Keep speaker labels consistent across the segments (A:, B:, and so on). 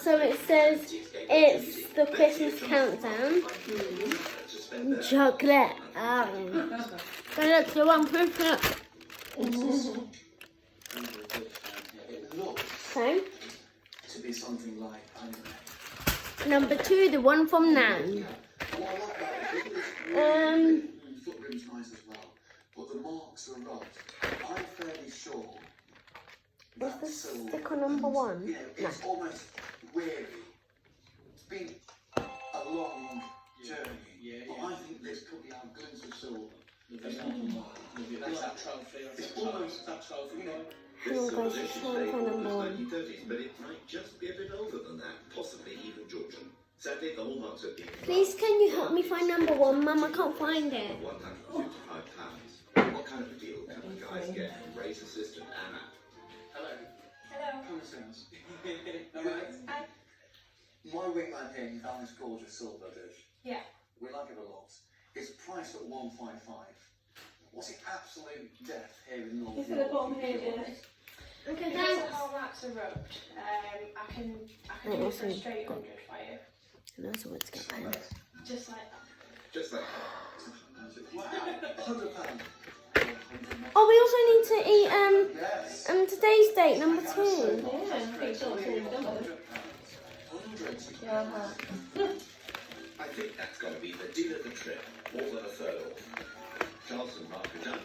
A: So it says it's the Christmas countdown. Chocolate. Go look, the one proof look. Okay.
B: To be something like
A: Number 2, the one from Nan.
B: Footbrim's nice as well, but the marks are rough. I'm fairly sure.
A: Was the sticker number 1? No.
B: It's almost weary. It's been a long journey. But I think this could be our glimpse of silver. That's that trophy. It's almost that trophy.
A: Hang on guys, it's time for number 1.
C: But it might just be a bit older than that, possibly even Georgian. Sadly, the hallmarks are being
A: Please can you help me find number 1? Mum, I can't find it.
C: £155. What kind of a deal can the guys get from Ray's assistant Anna?
B: Hello.
D: Hello.
B: Come and see us. My wingman here, he found this gorgeous silver dish.
D: Yeah.
B: We like it a lot. It's priced at £155. What's it absolute death here in North?
D: It's at the bottom here, dear.
A: Okay,
D: If
A: thanks.
D: the hallmarks are rubbed, I can do it for a straight 100 for you.
A: That's what it's going.
D: Just like that.
C: Just like
B: Wow, £100.
A: Oh, we also need to eat today's date, number 2.
D: Yeah, I think it's all done.
C: I think that's got to be the deal of the trip, more than a third off. Charles and Mark are done.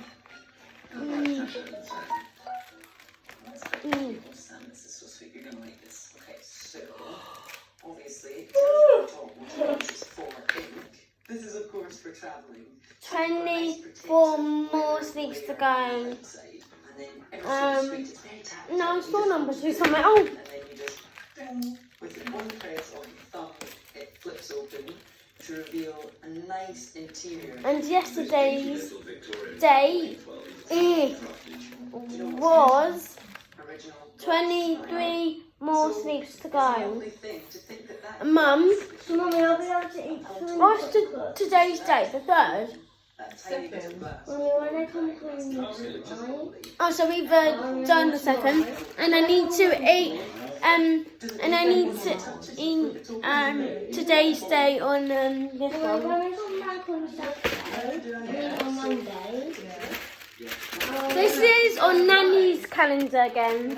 E: Sam, this is so sweet. You're gonna like this. Okay, so obviously, this is for ink. This is of course for traveling.
A: 24 more sleeps to go. No, it's still number 2 somewhere. Oh!
E: And then you just, ding, with one press of the thumb, it flips open to reveal a nice interior.
A: And yesterday's date was
E: Original.
A: 23 more sleeps to go.
E: Lovely thing to think that
A: Mum, Mummy, I'll be able to eat. What's today's date? The 3rd?
E: tiny bit of glass.
A: Mummy, when I come home, oh, so we've done the 2nd, and I need to eat. And I need to eat today's date on this one. When I come back on Saturday, on Monday. This is on Nanny's calendar again.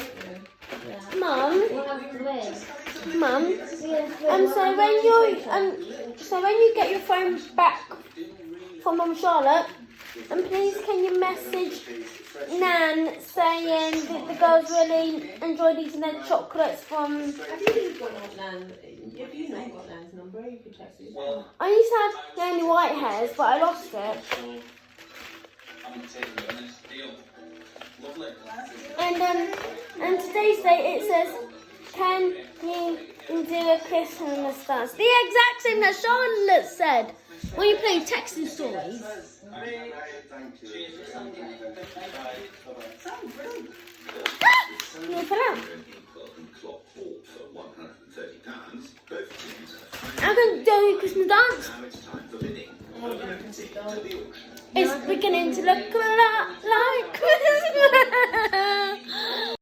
A: Mum. So when you get your phone back from Mum Charlotte, and please can you message Nan saying that the girls really enjoyed eating their chocolates from.
F: Have you not got Nan's number? You could text it.
A: I used to have Nanny white hairs, but I lost it. And today's date it says, can you do a kiss on the stars? The exact same that Charlotte said when you play texting stories. You fell out. I'm going to do a Christmas dance. It's beginning to look a lot like Christmas.